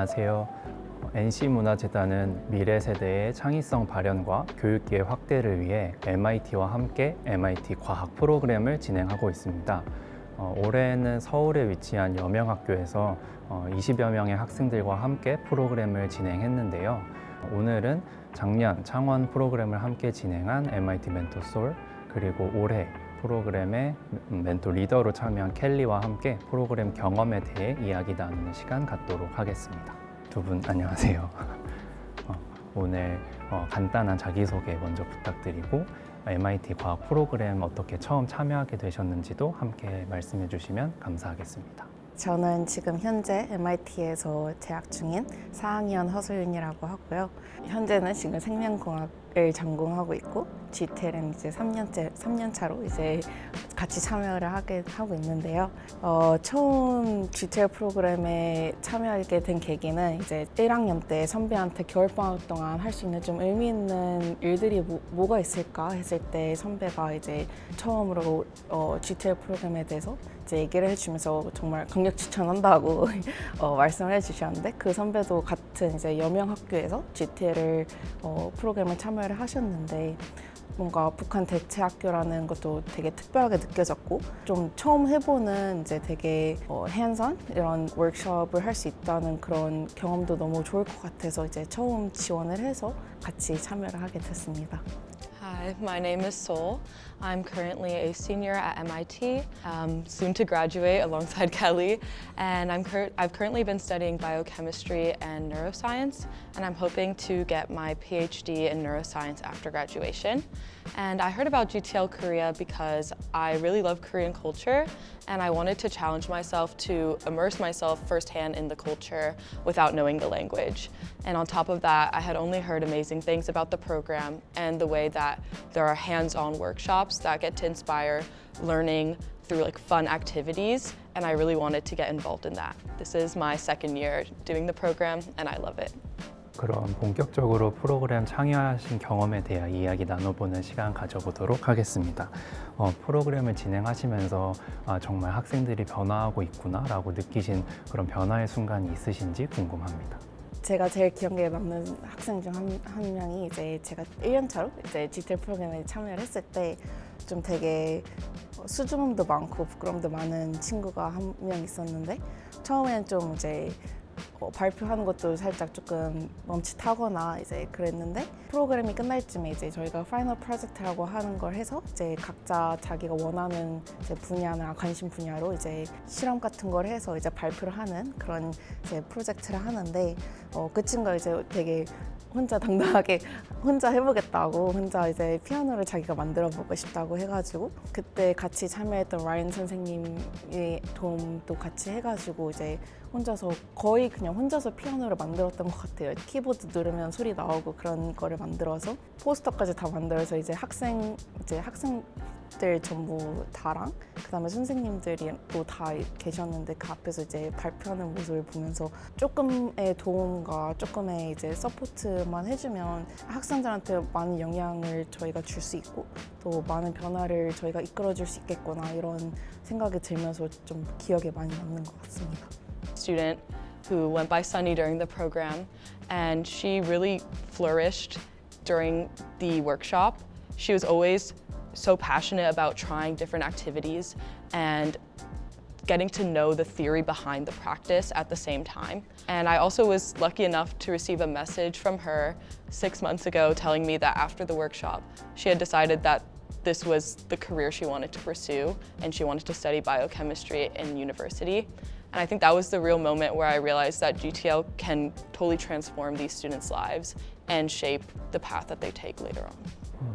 안녕하세요. NC문화재단은 미래 세대의 창의성 발현과 교육기회 확대를 위해 MIT와 함께 MIT 과학 프로그램을 진행하고 있습니다. 올해는 서울에 위치한 여명학교에서 20여 명의 학생들과 함께 프로그램을 진행했는데요. 오늘은 작년 창원 프로그램을 함께 진행한 MIT 멘토솔, 그리고 올해 프로그램의 멘토 리더로 참여한 켈리와 함께 프로그램 경험에 대해 이야기 나누는 시간 갖도록 하겠습니다. 두 분 안녕하세요. 오늘 간단한 자기소개 먼저 부탁드리고 MIT 과학 프로그램 어떻게 처음 참여하게 되셨는지도 함께 말씀해 주시면 감사하겠습니다. 저는 지금 현재 MIT에서 재학 중인 4학년 허소윤이라고 하고요. 현재는 지금 생명공학을 전공하고 있고 GTL은 이제 3년 차로 이제 같이 참여를 하고 있는데요. 처음 GTL 프로그램에 참여하게 된 계기는 이제 1학년 때 선배한테 겨울방학 동안 할 수 있는 좀 의미 있는 일들이 뭐가 있을까 했을 때 선배가 이제 처음으로 GTL 프로그램에 대해서 이제 얘기를 해주면서 정말 강력 추천한다고 말씀을 해주셨는데, 그 선배도 같은 이제 여명학교에서 GTL을 프로그램을 참여를 하셨는데 뭔가 북한 대체학교라는 것도 되게 특별하게 느껴졌고, 좀 처음 해보는 이제 되게 hands-on 이런 워크숍을 할 수 있다는 그런 경험도 너무 좋을 것 같아서 이제 처음 지원을 해서 같이 참여를 하게 됐습니다. Hi, my name is Sol. I'm currently a senior at MIT, soon to graduate alongside Kelly, and I've currently been studying biochemistry and neuroscience, and I'm hoping to get my PhD in neuroscience after graduation. And I heard about GTL Korea because I really love Korean culture, and I wanted to challenge myself to immerse myself firsthand in the culture without knowing the language. And on top of that, I had only heard amazing things about the program and the way that there are hands-on workshops that get to inspire learning through like fun activities, and I really wanted to get involved in that. This is my second year doing the program, and I love it. 그럼 본격적으로 프로그램 참여하신 경험에 대해 이야기 나눠보는 시간 가져보도록 하겠습니다. 프로그램을 진행하시면서 정말 학생들이 변화하고 있구나 라고 느끼신 그런 변화의 순간이 있으신지 궁금합니다. 제가 제일 기억에 남는 학생 중 한 명이 이제 제가 1년 차로 이제 GTL 프로그램에 참여를 했을 때 좀 되게 수줍음도 많고 부끄러움도 많은 친구가 한 명 있었는데, 처음에는 좀 이제 발표하는 것도 살짝 조금 멈칫하거나 이제 그랬는데, 프로그램이 끝날 쯤에 이제 저희가 파이널 프로젝트라고 하는 걸 해서 이제 각자 자기가 원하는 이제 분야나 관심 분야로 이제 실험 같은 걸 해서 이제 발표를 하는 그런 이제 프로젝트를 하는데, 그 친구가 이제 되게 혼자 당당하게 혼자 해보겠다고, 혼자 이제 피아노를 자기가 만들어 보고 싶다고 해가지고, 그때 같이 참여했던 라이언 선생님의 도움도 같이 해가지고 이제 혼자서 거의 그냥 혼자서 피아노를 만들었던 것 같아요. 키보드 누르면 소리 나오고 그런 거를 만들어서 포스터까지 다 만들어서 이제 학생들 전부 다랑 그다음에 선생님들이 또 다 계셨는데, 그 앞에서 이제 발표하는 모습을 보면서 조금의 도움과 조금의 이제 서포트만 해주면 학생들한테 많은 영향을 저희가 줄 수 있고 또 많은 변화를 저희가 이끌어줄 수 있겠구나, 이런 생각이 들면서 좀 기억에 많이 남는 것 같습니다. Student who went by Sunny during the program, and she really flourished during the workshop. She was always so passionate about trying different activities and getting to know the theory behind the practice at the same time. And I also was lucky enough to receive a message from her 6 months ago telling me that after the workshop, she had decided that this was the career she wanted to pursue, and she wanted to study biochemistry in university. And I think that was the real moment where I realized that GTL can totally transform these students' lives and shape the path that they take later on.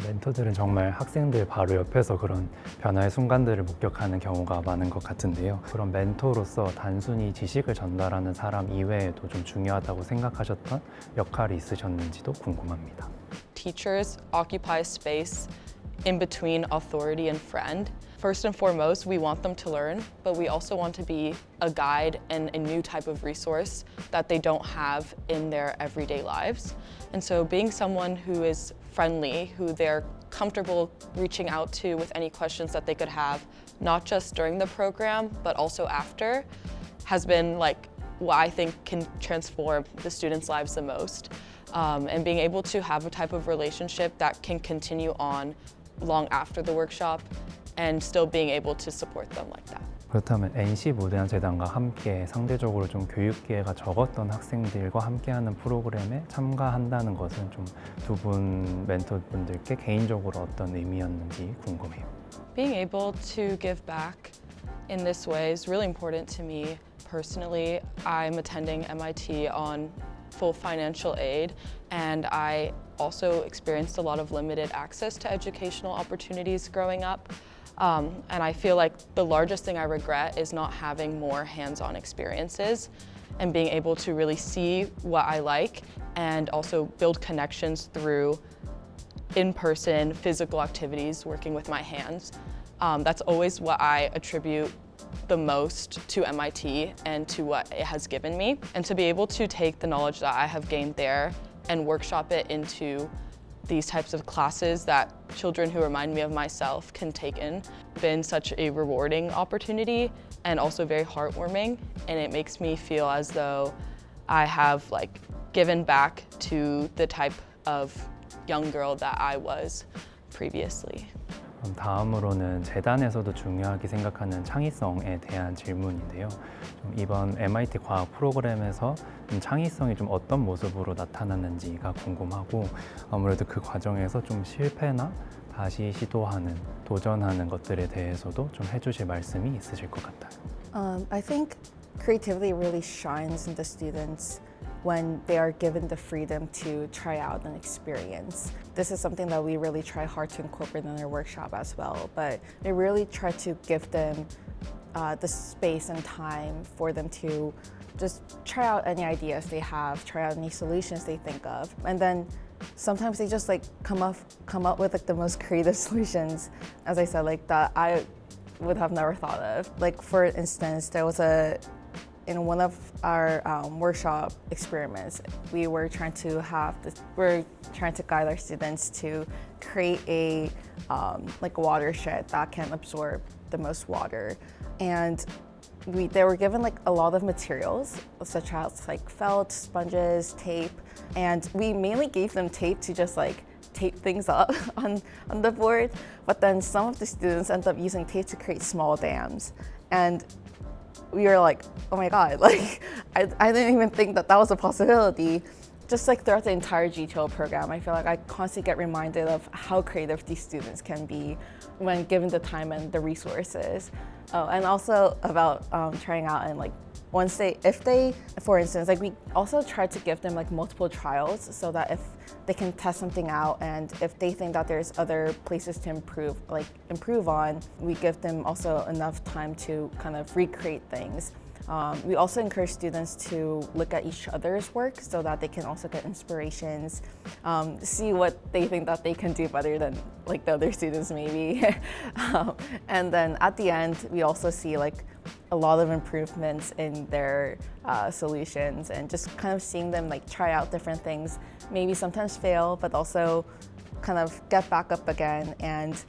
멘토들은 정말 학생들 바로 옆에서 그런 변화의 순간들을 목격하는 경우가 많은 것 같은데요. 그런 멘토로서 단순히 지식을 전달하는 사람 이외에도 좀 중요하다고 생각하셨던 역할이 있으셨는지도 궁금합니다. Teachers occupy space in between authority and friend. First and foremost, we want them to learn, but we also want to be a guide and a new type of resource that they don't have in their everyday lives. And so being someone who is friendly, who they're comfortable reaching out to with any questions that they could have, not just during the program, but also after, has been like what I think can transform the students' lives the most. And being able to have a type of relationship that can continue on long after the workshop and still being able to support them like that. 그렇다면 NC 무대한 재단과 함께 상대적으로 좀 교육 기회가 적었던 학생들과 함께하는 프로그램에 참가한다는 것은 좀 두 분 멘토분들께 개인적으로 어떤 의미였는지 궁금해요. Being able to give back in this way is really important to me personally. I'm attending MIT on full financial aid, and I also experienced a lot of limited access to educational opportunities growing up. And I feel like the largest thing I regret is not having more hands-on experiences and being able to really see what I like and also build connections through in-person physical activities, working with my hands. That's always what I attribute the most to MIT and to what it has given me. And to be able to take the knowledge that I have gained there and workshop it into these types of classes that children who remind me of myself can take in, been such a rewarding opportunity and also very heartwarming. And it makes me feel as though I have like given back to the type of young girl that I was previously. 다음으로는 재단에서도 중요하게 생각하는 창의성에 대한 질문인데요. 좀 이번 MIT 과학 프로그램에서 창의성이 좀 어떤 모습으로 나타났는지가 궁금하고 아무래도 그 과정에서 좀 실패나 다시 시도하는, 도전하는 것들에 대해서도 좀 해주실 말씀이 있으실 것 같아요. I think creativity really shines in the students when they are given the freedom to try out an experience. This is something that we really try hard to incorporate in our workshop as well, but we really try to give them the space and time for them to just try out any ideas they have, try out any solutions they think of, and then sometimes they just like come up with like the most creative solutions, as I said, like that I would have never thought of. Like for instance, there was in one of our workshop experiments, we were trying to guide our students to create a like watershed that can absorb the most water, and they were given like a lot of materials such as like felt, sponges, tape, and we mainly gave them tape to just like tape things up on the board, but then some of the students ended up using tape to create small dams, and we were like, oh my god, like I didn't even think that was a possibility. Just like throughout the entire GTO program, I feel like I constantly get reminded of how creative these students can be when given the time and the resources. And also about trying out and like if they, for instance, like we also try to give them like multiple trials so that if they can test something out and if they think that there's other places to improve on, we give them also enough time to kind of recreate things. We also encourage students to look at each other's work so that they can also get inspirations, see what they think that they can do better than like the other students maybe. And then at the end, we also see like a lot of improvements in their solutions and just kind of seeing them like try out different things, maybe sometimes fail, but also kind of get back up again and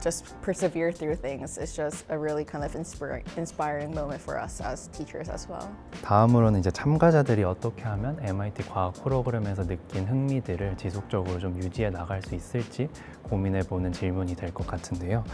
just persevere through things. It's just a really kind of inspiring moment for us as teachers as well. 다음으로는 이제 참가자들이 어떻게 하면 MIT 과학 프로그램에서 느낀 흥미들을 지속적으로 좀 유지해 나갈 수 있을지 고민해보는 질문이 될 것 같은데요.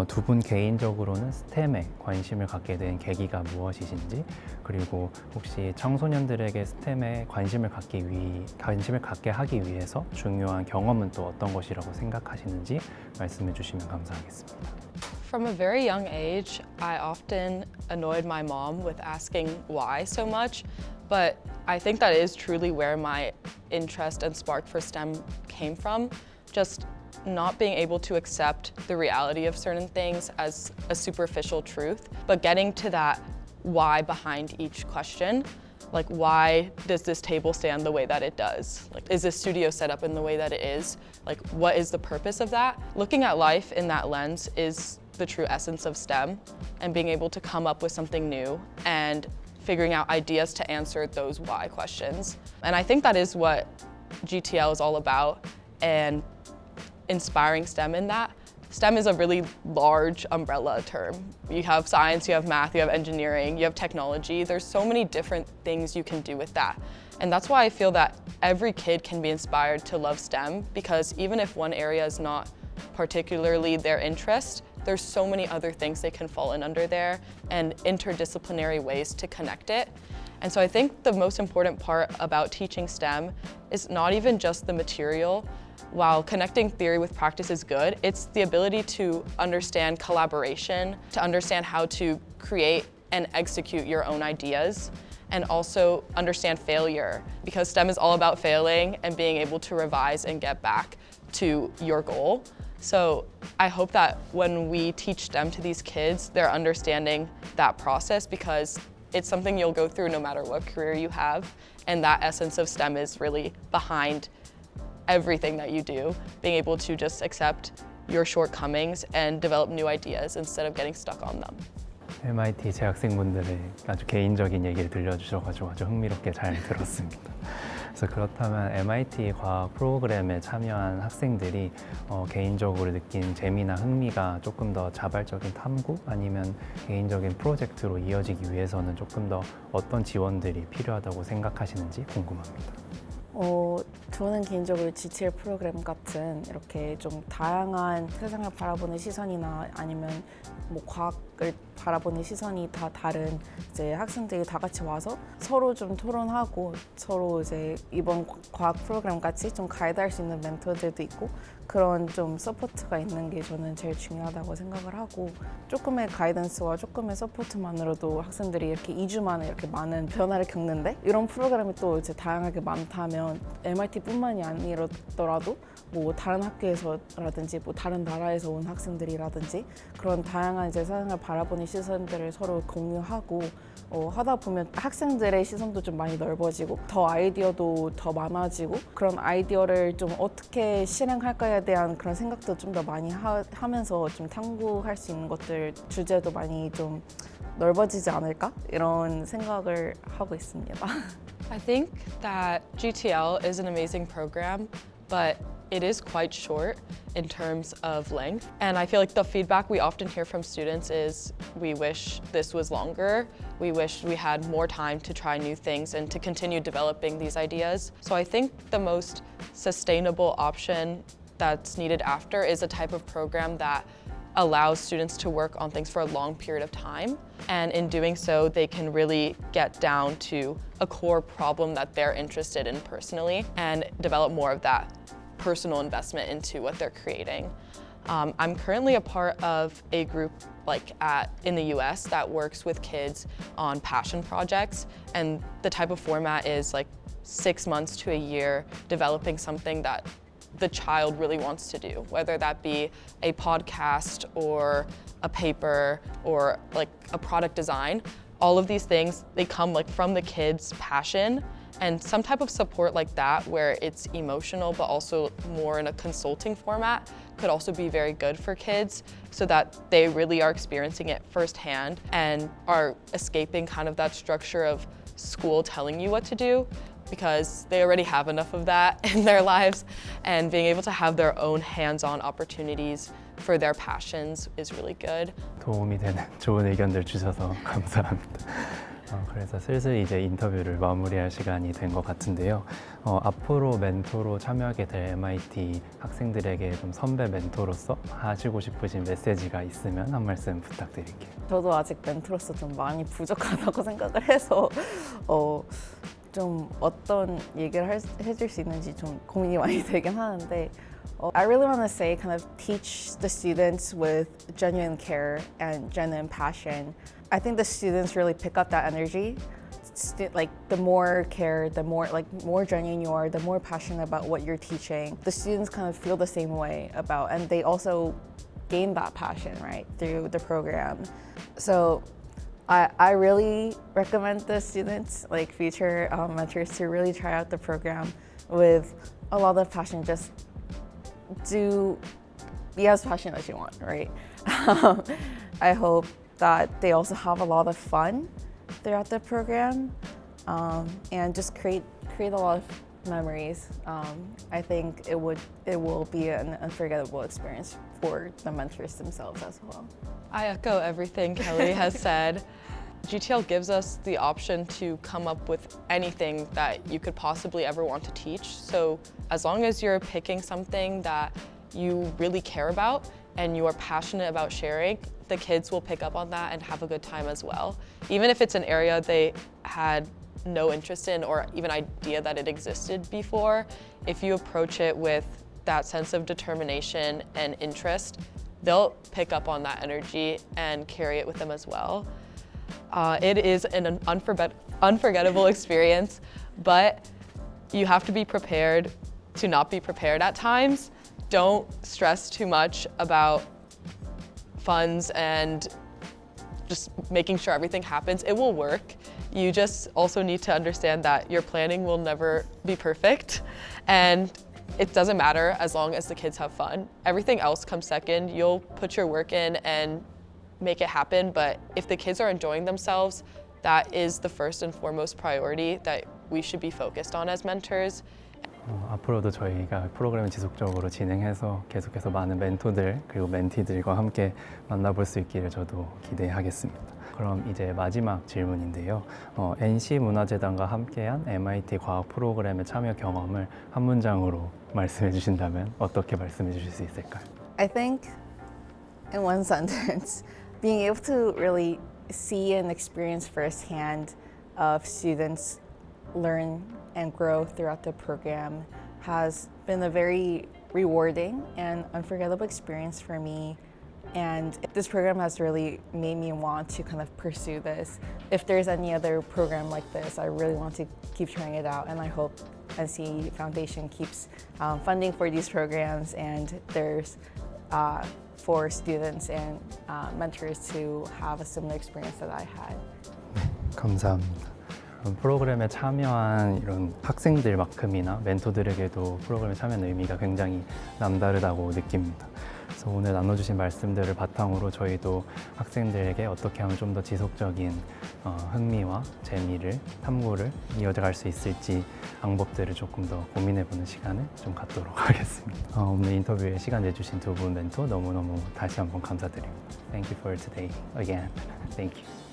두 분 개인적으로는 스템에 관심을 갖게 된 계기가 무엇이신지, 그리고 혹시 청소년들에게 스템에 관심을 갖게 하기 위해서 중요한 경험은 또 어떤 것이라고 생각하시는지 말씀해 주시면 감사하겠습니다. From a very young age, I often annoyed my mom with asking why so much, but I think that is truly where my interest and spark for STEM came from. Just not being able to accept the reality of certain things as a superficial truth, but getting to that why behind each question. Like, why does this table stand the way that it does? Like, is this studio set up in the way that it is? Like, what is the purpose of that? Looking at life in that lens is the true essence of STEM, and being able to come up with something new and figuring out ideas to answer those why questions. And I think that is what GTL is all about, and inspiring STEM in that. STEM is a really large umbrella term. You have science, you have math, you have engineering, you have technology. There's so many different things you can do with that. And that's why I feel that every kid can be inspired to love STEM, because even if one area is not particularly their interest, there's so many other things they can fall in under there and interdisciplinary ways to connect it. And so I think the most important part about teaching STEM is not even just the material. While connecting theory with practice is good, it's the ability to understand collaboration, to understand how to create and execute your own ideas, and also understand failure, because STEM is all about failing and being able to revise and get back to your goal. So I hope that when we teach STEM to these kids, they're understanding that process, because it's something you'll go through no matter what career you have. And that essence of STEM is really behind everything that you do, being able to just accept your shortcomings and develop new ideas instead of getting stuck on them. MIT 재학생분들의 아주 개인적인 얘기를 들려주셔가지고 아주 흥미롭게 잘 들었습니다. 그래서 그렇다면 MIT 과학 프로그램에 참여한 학생들이 개인적으로 느낀 재미나 흥미가 조금 더 자발적인 탐구 아니면 개인적인 프로젝트로 이어지기 위해서는 조금 더 어떤 지원들이 필요하다고 생각하시는지 궁금합니다. 저는 개인적으로 GTL 프로그램 같은 이렇게 좀 다양한 세상을 바라보는 시선이나 아니면 뭐 과학을 바라보는 시선이 다 다른 이제 학생들이 다 같이 와서 서로 좀 토론하고 서로 이제 이번 과학 프로그램 같이 좀 가이드할 수 있는 멘토들도 있고 그런 좀 서포트가 있는 게 저는 제일 중요하다고 생각을 하고 조금의 가이던스와 조금의 서포트만으로도 학생들이 이렇게 2주 만에 이렇게 많은 변화를 겪는데 이런 프로그램이 또 이제 다양하게 많다면 MIT뿐만이 아니더라도 뭐 다른 학교에서라든지 뭐 다른 나라에서 온 학생들이라든지 그런 다양한 이제 세상을 바라보는 시선들을 서로 공유하고 하다 보면 학생들의 시선도 좀 많이 넓어지고 더 아이디어도 더 많아지고 그런 아이디어를 좀 어떻게 실행할까에 대한 그런 생각도 좀 더 많이 하면서 좀 탐구할 수 있는 것들 주제도 많이 좀 넓어지지 않을까 이런 생각을 하고 있습니다. I think that GTL is an amazing program, but it is quite short in terms of length. And I feel like the feedback we often hear from students is we wish this was longer. We wish we had more time to try new things and to continue developing these ideas. So I think the most sustainable option that's needed after is a type of program that allows students to work on things for a long period of time. And in doing so, they can really get down to a core problem that they're interested in personally and develop more of that personal investment into what they're creating. I'm currently a part of a group in the US that works with kids on passion projects, and the type of format is 6 months to a year developing something that the child really wants to do, whether that be a podcast or a paper or a product design. All of these things, they come from the kids' passion, and some type of support like that where it's emotional but also more in a consulting format could also be very good for kids so that they really are experiencing it firsthand and are escaping kind of that structure of school telling you what to do, because they already have enough of that in their lives, and being able to have their own hands-on opportunities for their passions is really good. 도움이 되는 좋은 의견들 주셔서 감사합니다. 그래서 슬슬 이제 인터뷰를 마무리할 시간이 된 것 같은데요. 앞으로 멘토로 참여하게 될 MIT 학생들에게 좀 선배 멘토로서 하시고 싶으신 메시지가 있으면 한 말씀 부탁드릴게요. 저도 아직 멘토로서 좀 많이 부족하다고 생각을 해서 좀 어떤 얘기를 해줄 수 있는지 좀 고민이 많이 되긴 하는데 I really want to say kind of teach the students with genuine care and genuine passion. I think the students really pick up that energy. The more care, the more genuine you are, the more passionate about what you're teaching. The students kind of feel the same way about, and they also gain that passion, right, through the program. So I really recommend the students, future mentors, to really try out the program with a lot of passion. Just be as passionate as you want, right? I hope that they also have a lot of fun throughout the program, and just create a lot of memories. I think it will be an unforgettable experience for the mentors themselves as well. I echo everything Kelly has said. GTL gives us the option to come up with anything that you could possibly ever want to teach. So as long as you're picking something that you really care about and you are passionate about sharing, the kids will pick up on that and have a good time as well. Even if it's an area they had no interest in or even idea that it existed before, if you approach it with that sense of determination and interest, they'll pick up on that energy and carry it with them as well. It is an unforgettable experience, but you have to be prepared to not be prepared at times. Don't stress too much about funds and just making sure everything happens. It will work. You just also need to understand that your planning will never be perfect, and it doesn't matter as long as the kids have fun. Everything else comes second. You'll put your work in and make it happen, but if the kids are enjoying themselves, that is the first and foremost priority that we should be focused on as mentors. 앞으로도 저희가 프로그램을 지속적으로 진행해서 계속해서 많은 멘토들 그리고 멘티들과 함께 만나볼 수 있기를 저도 기대하겠습니다. 그럼 이제 마지막 질문인데요. NC 문화재단과 함께한 MIT 과학 프로그램의 참여 경험을 한 문장으로 말씀해 주신다면 어떻게 말씀해 주실 수 있을까요? I think, in one sentence, being able to really see and experience firsthand of students learn and grow throughout the program has been a very rewarding and unforgettable experience for me. And this program has really made me want to kind of pursue this. If there's any other program like this, I really want to keep trying it out, and I hope NC Foundation keeps funding for these programs, and there's for students and mentors to have a similar experience that I had. 감사합니다. 프로그램에 참여한 이런 학생들만큼이나 멘토들에게도 프로그램에 참여한 의미가 굉장히 남다르다고 느낍니다. 그래서 오늘 나눠주신 말씀들을 바탕으로 저희도 학생들에게 어떻게 하면 좀 더 지속적인 흥미와 재미를, 탐구를 이어갈 수 있을지 방법들을 조금 더 고민해보는 시간을 좀 갖도록 하겠습니다. 오늘 인터뷰에 시간 내주신 두 분 멘토 너무너무 다시 한번 감사드립니다. Thank you for today again. Thank you.